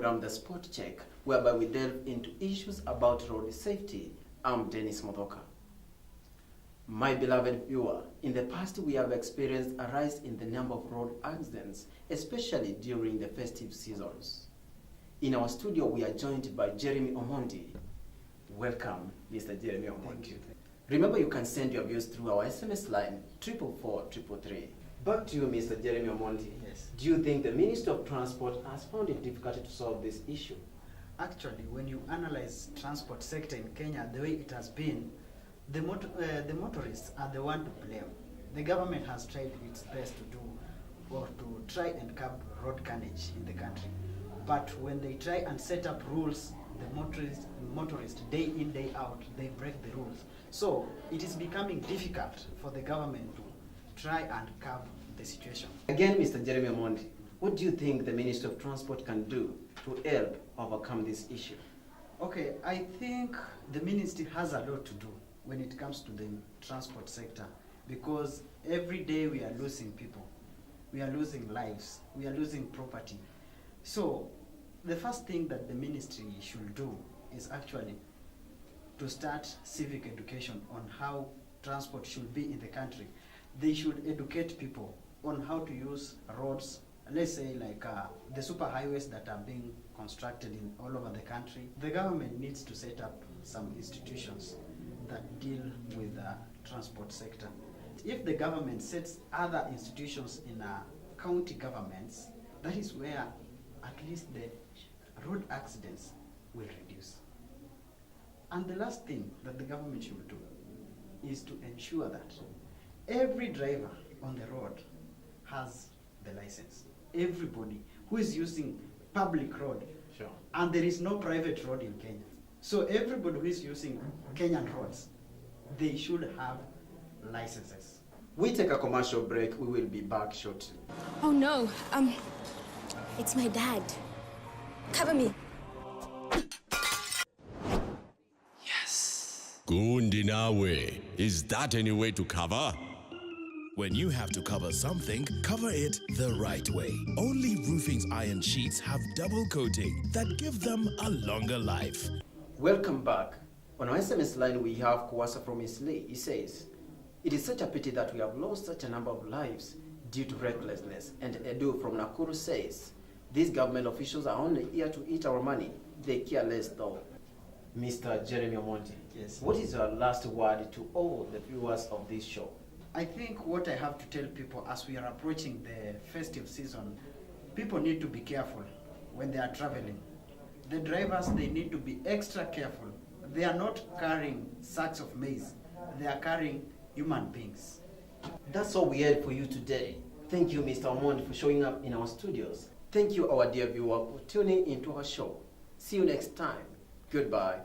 program The Spot Check, whereby we delve into issues about road safety. I'm Dennis Modoka. My beloved viewer, in the past we have experienced a rise in the number of road accidents, especially during the festive seasons. In our studio, we are joined by Jeremy Omondi. Welcome, Mr. Jeremy Omondi. Thank you. Remember, you can send your views through our SMS line 44433. Back to you, Mr. Jeremy Omondi. Yes. Do you think the Ministry of Transport has found it difficult to solve this issue? Actually, when you analyze transport sector in Kenya, the way it has been, the motorists are the one to blame. The government has tried its best to do or to try and curb road carnage in the country. But when they try and set up rules, the motorists day in, day out, they break the rules. So it is becoming difficult for the government to try and curb the situation. Again, Mr. Jeremy Omondi, what do you think the Ministry of Transport can do to help overcome this issue? Okay, I think the ministry has a lot to do when it comes to the transport sector, because every day we are losing people, we are losing lives, we are losing property. So the first thing that the ministry should do is actually to start civic education on how transport should be in the country. They should educate people on how to use roads, let's say like the super highways that are being constructed in all over the country. The government needs to set up some institutions that deal with the transport sector. If the government sets other institutions in county governments, that is where at least the road accidents will reduce. And the last thing that the government should do is to ensure that every driver on the road has the license. Everybody who is using public road, Sure. and there is no private road in Kenya. So everybody who is using Kenyan roads, they should have licenses. We take a commercial break. We will be back shortly. Oh no, it's my dad. Cover me. Gundi nawe, is that any way to cover? When you have to cover something, cover it the right way. Only Roofing's iron sheets have double coating that give them a longer life. Welcome back. On our SMS line, we have Kwasa from Islay. He says, "It is such a pity that we have lost such a number of lives due to recklessness." And Edu from Nakuru says, "These government officials are only here to eat our money. They care less though." Mr. Jeremy Omondi, Yes. what is your last word to all the viewers of this show? I think what I have to tell people as we are approaching the festive season, people need to be careful when they are traveling. The drivers, they need to be extra careful. They are not carrying sacks of maize. They are carrying human beings. That's all we had for you today. Thank you, Mr. Omondi, for showing up in our studios. Thank you, our dear viewer, for tuning into our show. See you next time. Goodbye.